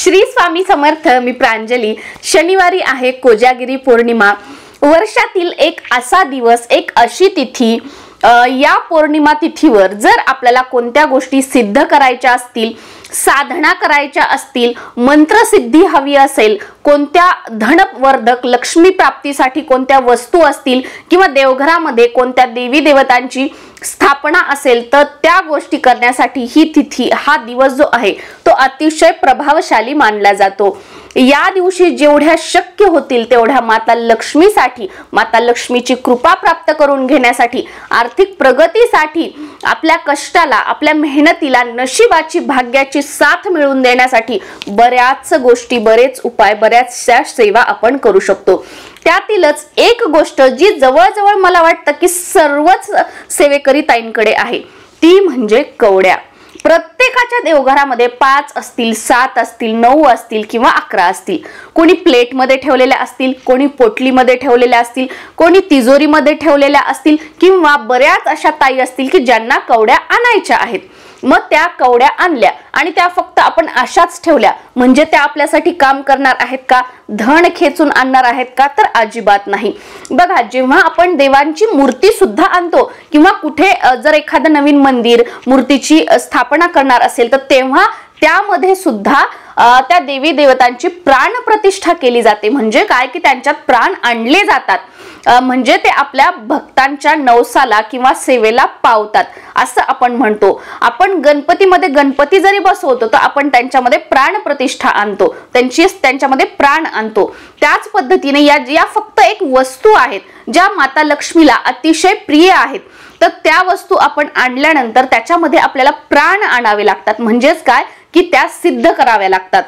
श्री स्वामी समर्थ। मी प्रांजली। शनिवारी आहे कोजागिरी पौर्णिमा। वर्षातील एक असा दिवस, एक अशी तिथी, या पौर्णिमा तिथीवर जर आपल्याला कोणत्या गोष्टी सिद्ध करायच्या असतील, साधना करायच्या असतील, मंत्रसिद्धी हवी असेल, कोणत्या धनवर्धक लक्ष्मी प्राप्तीसाठी कोणत्या वस्तू असतील किंवा देवघरामध्ये कोणत्या देवी देवतांची स्थापना असेल, तर त्या गोष्टी करण्यासाठी ही तिथी, हा दिवस जो आहे तो अतिशय प्रभावशाली मानला जातो। या दिवशी जेवढ्या शक्य होतील तेवढ्या माता लक्ष्मीसाठी, माता लक्ष्मीची कृपा प्राप्त करून घेण्यासाठी, आर्थिक प्रगतीसाठी, आपल्या कष्टाला, आपल्या मेहनतीला नशिबाची, भाग्याची साथ मिळवून देण्यासाठी बऱ्याच गोष्टी, बरेच उपाय, बऱ्याचशा सेवा आपण करू शकतो। त्यातीलच एक गोष्ट जी जवळजवळ मला वाटतं की सर्वच सेवेकरी ताईंकडे आहे, ती म्हणजे कवड्या। प्रत्येकाच्या देवघरामध्ये 5 असतील, 7 असतील, 9 असतील किंवा 11 असतील। कोणी प्लेटमध्ये ठेवलेल्या असतील, कोणी पोटलीमध्ये ठेवलेल्या असतील, कोणी तिजोरीमध्ये ठेवलेल्या असतील किंवा बऱ्याच अशा ताई असतील की ज्यांना कवड्या आणायच्या आहेत। मग त्या कवड्या आणल्या आणि त्या फक्त आपण अशाच ठेवल्या म्हणजे त्या आपल्यासाठी काम करणार आहेत का, धन खेचून आणणार आहेत का? तर अजिबात नाही। बघा, जेव्हा आपण देवांची मूर्ती सुद्धा आणतो किंवा कुठे जर एखादं नवीन मंदिर, मूर्तीची स्थापना करणार असेल, तर तेव्हा त्यामध्ये सुद्धा त्या देवी देवतांची प्राण प्रतिष्ठा केली जाते। म्हणजे काय की त्यांच्यात प्राण आणले जातात, म्हणजे ते आपल्या भक्तांच्या नवसाला किंवा सेवेला पावतात असं आपण म्हणतो। आपण गणपतीमध्ये गणपती जरी बसवतो तर आपण त्यांच्यामध्ये प्राण प्रतिष्ठा आणतो, त्यांच्यामध्ये प्राण आणतो। त्याच पद्धतीने या फक्त एक वस्तू आहेत ज्या माता लक्ष्मीला अतिशय प्रिय आहेत, तर त्या वस्तू आपण आणल्यानंतर त्याच्यामध्ये आपल्याला प्राण आणावे लागतात। म्हणजेच काय की त्या सिद्ध कराव्या लागतात।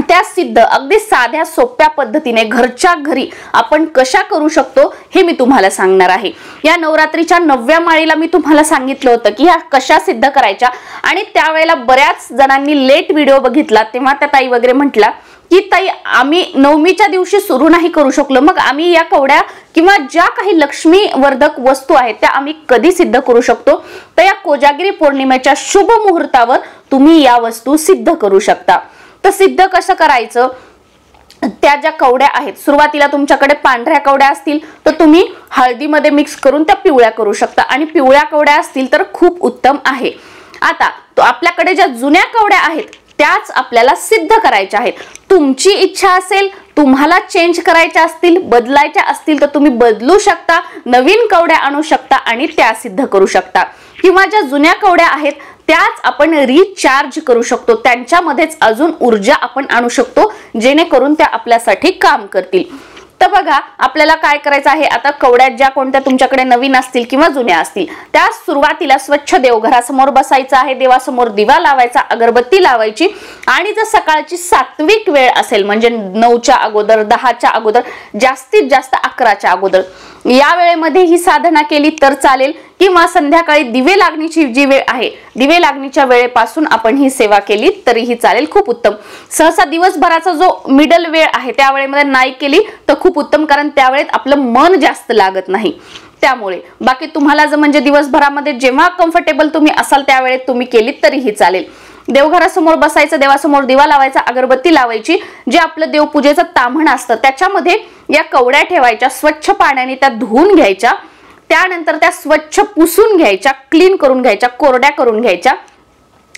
त्या सिद्ध अगदी साध्या सोप्या पद्धतीने घरच्या घरी आपण कशा करू शकतो हे मी तुम्हाला सांगणार आहे। या नवरात्रीच्या 9व्या माळीला मी तुम्हाला सांगितलं होतं की ह्या कशा सिद्ध करायच्या, आणि त्यावेळेला बऱ्याच जणांनी लेट व्हिडिओ बघितला। तेव्हा त्या ताई वगैरे म्हटला की ताई, आम्ही 9मीच्या दिवशी सुरू नाही करू शकलो, मग आम्ही या कवड्या किंवा ज्या काही लक्ष्मी वर्धक वस्तू आहेत त्या आम्ही कधी सिद्ध करू शकतो? तर या कोजागिरी पौर्णिमेच्या शुभ मुहूर्तावर तुम्ही या वस्तू सिद्ध करू शकता। तर सिद्ध कसं करायचं? त्या ज्या कवड्या आहेत, सुरुवातीला तुमच्याकडे पांढऱ्या कवड्या असतील तर तुम्ही हळदीमध्ये मिक्स करून त्या पिवळ्या करू शकता, आणि पिवळ्या कवड्या असतील तर खूप उत्तम आहे। आता तो आपल्याकडे ज्या जुन्या कवड्या आहेत त्याच आपल्याला सिद्ध करायच्या आहेत। तुमची इच्छा असेल, तुम्हाला चेंज करायच्या असतील, बदलायच्या असतील तर तुम्ही बदलू शकता, नवीन कवड्या आणू शकता आणि त्या सिद्ध करू शकता। किंवा ज्या जुन्या कवड्या आहेत त्याच आपण रिचार्ज करू शकतो, त्यांच्यामध्येच अजून ऊर्जा आपण आणू शकतो जेणेकरून त्या आपल्यासाठी काम करतील। तर बघा, आपल्याला काय करायचं आहे, आता कवड्या ज्या कोणत्या तुमच्याकडे नवीन असतील किंवा जुन्या असतील त्या सुरुवातीला स्वच्छ देवघरासमोर बसायचं आहे, देवासमोर दिवा लावायचा, अगरबत्ती लावायची, आणि जर सकाळची सात्विक वेळ असेल म्हणजे 9च्या अगोदर, 10च्या अगोदर, जास्तीत जास्त 11च्या अगोदर, या वेळेमध्ये ही साधना केली तर चालेल। किंवा संध्याकाळी दिवे लागणीची जी वेळ आहे, दिवे लागणीच्या वेळेपासून आपण ही सेवा केली तरीही चालेल, खूप उत्तम। सहसा दिवसभराचा जो मिडल वेळ आहे त्या वेळेमध्ये नाही केली तर खूप उत्तम, कारण त्यावेळेत आपलं मन जास्त लागत नाही। त्यामुळे बाकी तुम्हाला जर म्हणजे दिवसभरामध्ये जेव्हा कम्फर्टेबल तुम्ही असाल त्यावेळेत तुम्ही केली तरीही चालेल। देवघरासमोर बसायचं, देवासमोर दिवा लावायचा, अगरबत्ती लावायची, जे आपलं देवपूजेचं ताम्हण असतं त्याच्यामध्ये या कवड्या ठेवायच्या, स्वच्छ पाण्याने त्या धुवून घ्यायच्या, त्यानंतर त्या स्वच्छ पुसून घ्यायच्या, क्लीन करून घ्यायच्या, कोरड्या करून घ्यायच्या।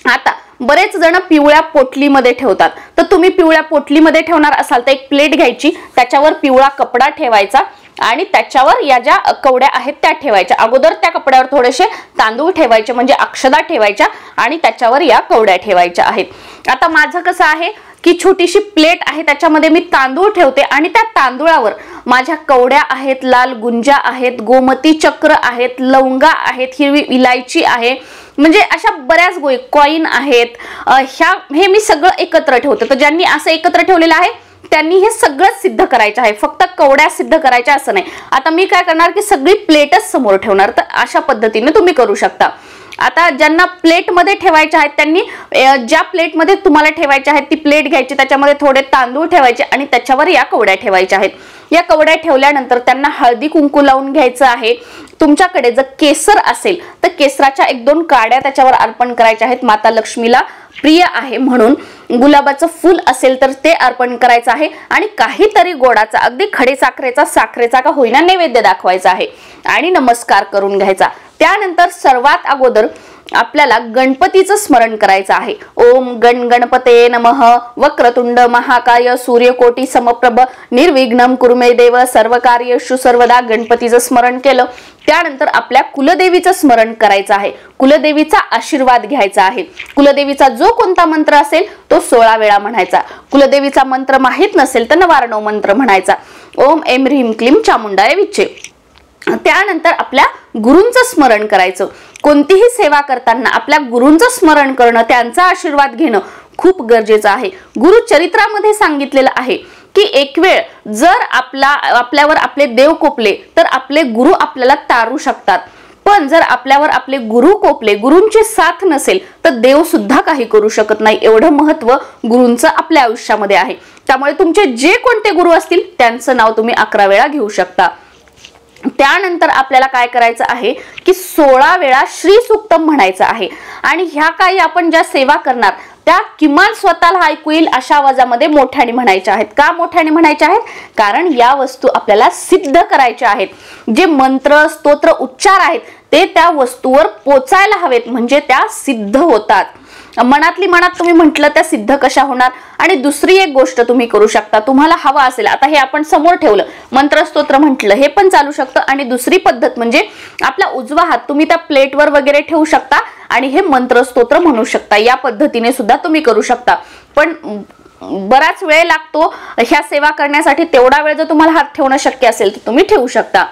आता बरेच जण पिवळ्या पोटलीमध्ये ठेवतात, तर तुम्ही पिवळ्या पोटलीमध्ये ठेवणार असाल तर एक प्लेट घ्यायची, त्याच्यावर पिवळा कपडा ठेवायचा आणि त्याच्यावर या ज्या कवड्या आहेत त्या ठेवायच्या। अगोदर त्या कपड्यावर थोडेसे तांदूळ ठेवायचे म्हणजे अक्षदा ठेवायच्या आणि त्याच्यावर या कवड्या ठेवायच्या आहेत। आता माझं कसं आहे की छोटीशी प्लेट आहे, त्याच्यामध्ये मी तांदूळ ठेवते आणि त्या तांदूळावर माझ्या कवड्या आहेत, लाल गुंजा आहेत, गोमती चक्र आहेत, लवंगा आहेत, हिरवी इलायची आहे, म्हणजे अशा बऱ्याच कॉइन आहेत, हे मी सगळं एकत्र ठेवते। तर ज्यांनी असं एकत्र ठेवलेलं आहे त्यांनी हे सगळं सिद्ध करायचं आहे, फक्त कवड्या सिद्ध करायच्या असं नाही। आता मी काय करणार की सगळी प्लेटच समोर ठेवणार, तर अशा पद्धतीने तुम्ही करू शकता। आता ज्यांना प्लेट मध्ये ठेवायचे आहेत त्यांनी ज्या प्लेट मध्ये तुम्हाला ठेवायचे आहेत ती प्लेट घ्यायची, त्याच्यामध्ये थोडे तांदूळ ठेवायचे आणि त्याच्यावर या कवड्या ठेवायच्या आहेत। या कवड्या ठेवल्यानंतर त्यांना हळदी कुंकू लावून घ्यायचं आहे। तुमच्याकडे जर केसर असेल तर केसराच्या 1-2 काड्या त्याच्यावर अर्पण करायच्या आहेत, माता लक्ष्मीला प्रिय आहे म्हणून गुलाबाचं फूल असेल तर ते अर्पण करायचं आहे आणि काहीतरी गोडाचा अगदी खडे साखरेचा का होईना नैवेद्य दाखवायचा आहे आणि नमस्कार करून घ्यायचा। त्यानंतर सर्वात अगोदर आपल्याला गणपतीचं स्मरण करायचं आहे। ओम गणपते नमः वक्रतुंड महाकाय सूर्यकोटी समप्रभ निर्विघ्नं कुरु मे देव सर्वकार्येषु सर्वदा गणपतीचं स्मरण केलं। त्यानंतर आपल्या कुलदेवीचं स्मरण करायचं आहे, कुलदेवीचा आशीर्वाद घ्यायचा आहे। कुलदेवीचा जो कोणता मंत्र असेल तो 16 वेळा म्हणायचा। कुलदेवीचा मंत्र माहित नसेल तर 99 मंत्र म्हणायचा। ओम ऐं ह्रीं क्लीं चामुंडाय विच्चे। त्यानंतर आपल्या गुरूंचं स्मरण करायचं। कोणतीही सेवा करताना आपल्या गुरूंचं स्मरण करणं, त्यांचा आशीर्वाद घेणं खूप गरजेचं आहे। गुरु चरित्रामध्ये सांगितलेलं आहे की एक वेळ जर आपल्यावर आपले देव कोपले तर आपले गुरु आपल्याला तारू शकतात, पण जर आपल्यावर आपले गुरु कोपले, गुरूंची साथ नसेल तर देव सुद्धा काही करू शकत नाही। एवढं महत्व गुरूंचं आपल्या आयुष्यामध्ये आहे। त्यामुळे तुमचे जे कोणते गुरु असतील त्यांचं नाव तुम्ही 11 वेळा घेऊ शकता। त्यानंतर आपल्याला काय करायचं आहे की 16 वेळा श्री सूक्तम म्हणायचं आहे आणि ह्या काही आपण ज्या सेवा करणार त्या किमान स्वतःला ऐकू येईल अशा आवाजामध्ये मोठ्याने म्हणायच्या आहेत। का मोठ्याने म्हणायच्या आहेत? कारण या वस्तू आपल्याला सिद्ध करायच्या आहेत। जे मंत्र स्तोत्र उच्चार आहेत ते त्या वस्तूवर पोचायला हवेत, म्हणजे त्या सिद्ध होतात। मनातली मनात तुम्ही म्हटलं त्या सिद्ध कशा होणार? आणि दुसरी एक गोष्ट तुम्ही करू शकता, तुम्हाला हवा असेल, आता हे आपण समोर ठेवलं, मंत्र स्तोत्र म्हटलं हे पण चालू शकतं आणि दुसरी पद्धत म्हणजे आपला उजवा हात तुम्ही त्या प्लेटवर वगैरे ठेवू शकता आणि हे मंत्र स्तोत्र म्हणू शकता। या पद्धतीने सुद्धा तुम्ही करू शकता, पण बराच वेळ लागतो ह्या सेवा करण्यासाठी। तेवढा वेळ जर तुम्हाला हात ठेवणं शक्य असेल तर तुम्ही ठेवू शकता।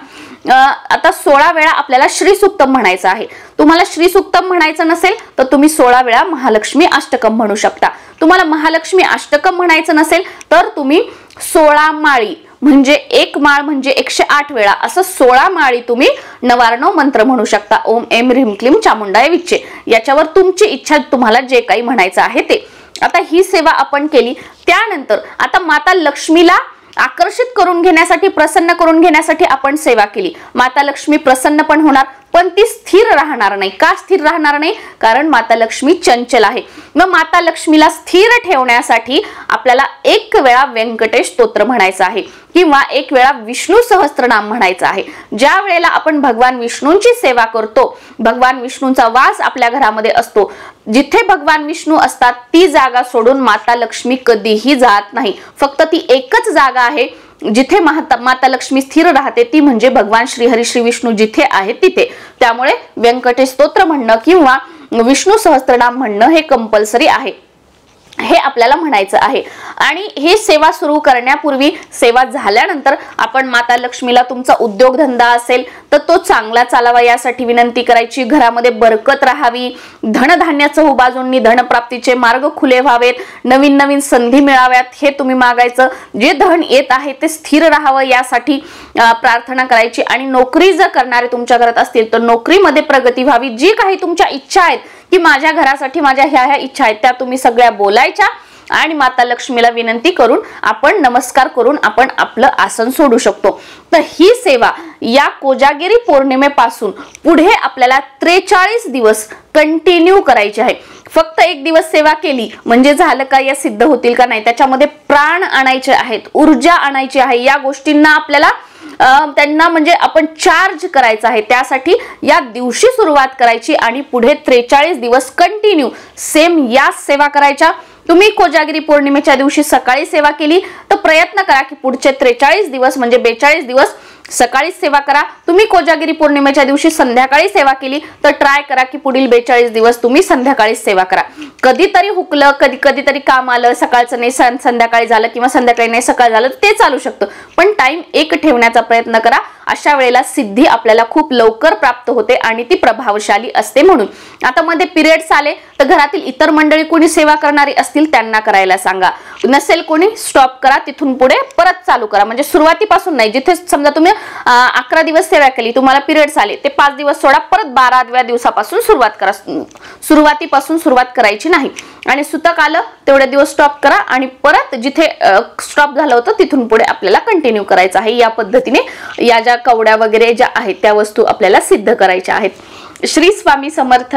आता 16 वेळा आपल्याला श्री सूक्तम म्हणायचं आहे। तुम्हाला श्री सूक्तम म्हणायचं नसेल तर तुम्ही 16 वेळा महालक्ष्मी अष्टकम म्हणू शकता। तुम्हाला महालक्ष्मी अष्टकम म्हणायचं नसेल तर तुम्ही 16 माळी म्हणजे एक माळ म्हणजे 108 वेळा असं 16 माळी तुम्ही 99 मंत्र म्हणू शकता। ओम ऐं ह्रीं क्लीं चामुंडाय विच्चे। याच्यावर तुमची इच्छा, तुम्हाला जे काही म्हणायचं आहे ते। आता ही सेवा आपण केली, त्यानंतर आता माता लक्ष्मीला आकर्षित करून घेण्यासाठी, प्रसन्न करून घेण्यासाठी आपण सेवा केली। माता लक्ष्मी प्रसन्न पण होणार, पण ती स्थिर राहणार नाही। का स्थिर राहणार नाही? कारण माता लक्ष्मी चंचल आहे। मग माता लक्ष्मीला स्थिर ठेवण्यासाठी आपल्याला 1 वेळा व्यंकटेश स्तोत्र म्हणायचं आहे किंवा 1 वेळा विष्णू सहस्त्रनाम म्हणायचं आहे। ज्या वेळेला आपण भगवान विष्णूंची सेवा करतो, भगवान विष्णूंचा वास आपल्या घरामध्ये असतो, जिथे भगवान विष्णू असतात ती जागा सोडून माता लक्ष्मी कधीही जात नाही। फक्त ती एकच जागा आहे जिथे माता लक्ष्मी स्थिर राहते, ती म्हणजे भगवान श्रीहरी श्री विष्णू जिथे आहे तिथे। त्यामुळे व्यंकटेश स्तोत्र म्हणणं किंवा विष्णू सहस्त्रनाम म्हणणं हे कंपल्सरी आहे, हे आपल्याला म्हणायचं आहे। आणि हे सेवा सुरू करण्यापूर्वी, सेवा झाल्यानंतर आपण माता लक्ष्मीला तुमचा उद्योगधंदा असेल तर तो चांगला चालावा यासाठी विनंती करायची। घरामध्ये बरकत राहावी, धनधान्याचं बाजूंनी धनप्राप्तीचे मार्ग खुले व्हावेत, नवीन नवीन संधी मिळाव्यात हे तुम्ही मागायचं। जे धन येत आहे ते स्थिर राहावं यासाठी प्रार्थना करायची। आणि नोकरी जर करणारे तुमच्या घरात असतील तर नोकरीमध्ये प्रगती व्हावी। जी काही तुमच्या इच्छा आहेत की माझ्या घरासाठी माझ्या ह्या इच्छा आहेत त्या तुम्ही सगळ्या बोलायच्या आणि माता लक्ष्मीला विनंती करून आपण नमस्कार करून आपण आपलं आसन सोडू शकतो। तर ही सेवा या कोजागिरी पौर्णिमेपासून पुढे आपल्याला 43 दिवस कंटिन्यू करायची आहे। फक्त 1 दिवस सेवा केली म्हणजे झालं का? या सिद्ध होतील का? नाही, त्याच्यामध्ये प्राण आणायचे आहेत, ऊर्जा आणायची आहे। या गोष्टींना आपल्याला त्यांना म्हणजे आपण चार्ज करायचं आहे। त्यासाठी या दिवशी सुरुवात करायची आणि पुढे 43 दिवस कंटिन्यू सेम या सेवा करायच्या। तुम्ही कोजागिरी पौर्णिमेच्या दिवशी सकाळी सेवा केली तर प्रयत्न करा की पुढचे 43 दिवस म्हणजे 42 दिवस सकाळी सेवा करा। तुम्ही कोजागिरी पौर्णिमेच्या दिवशी संध्याकाळी सेवा केली तर ट्राय करा की पुढील 42 दिवस तुम्ही संध्याकाळी सेवा करा। कधीतरी हुकलं, कधीतरी काम आलं, सकाळचं नाही संध्याकाळी झालं किंवा संध्याकाळी नाही सकाळ झालं ते चालू शकतं, पण टाइम एक ठेवण्याचा प्रयत्न करा। अशा वेळेला सिद्धी आपल्याला खूप लवकर प्राप्त होते आणि ती प्रभावशाली असते। म्हणून आता मध्ये पिरियड्स आले तर घरातील इतर मंडळी कोणी सेवा करणारी असतील त्यांना करायला सांगा, नसेल कोणी स्टॉप करा, तिथून पुढे परत चालू करा। म्हणजे सुरुवातीपासून नाही, जिथे समजा तुम्ही 11 दिवस सेवा केली, तुम्हाला पिरियड्स आले ते 5 दिवस सोडा, परत 12व्या दिवसापासून सुरुवात करा। सुरुवातीपासून सुरुवात करायची नाही आणि सुतक आलं तेवढे दिवस स्टॉप करा आणि परत जिथे स्टॉप झालं होतं तिथून पुढे आपल्याला कंटिन्यू करायचं आहे। या पद्धतीने या ज्या कवड्या वगैरे ज्या आहेत त्या वस्तू आपल्याला सिद्ध करायच्या आहेत। श्री स्वामी समर्थ।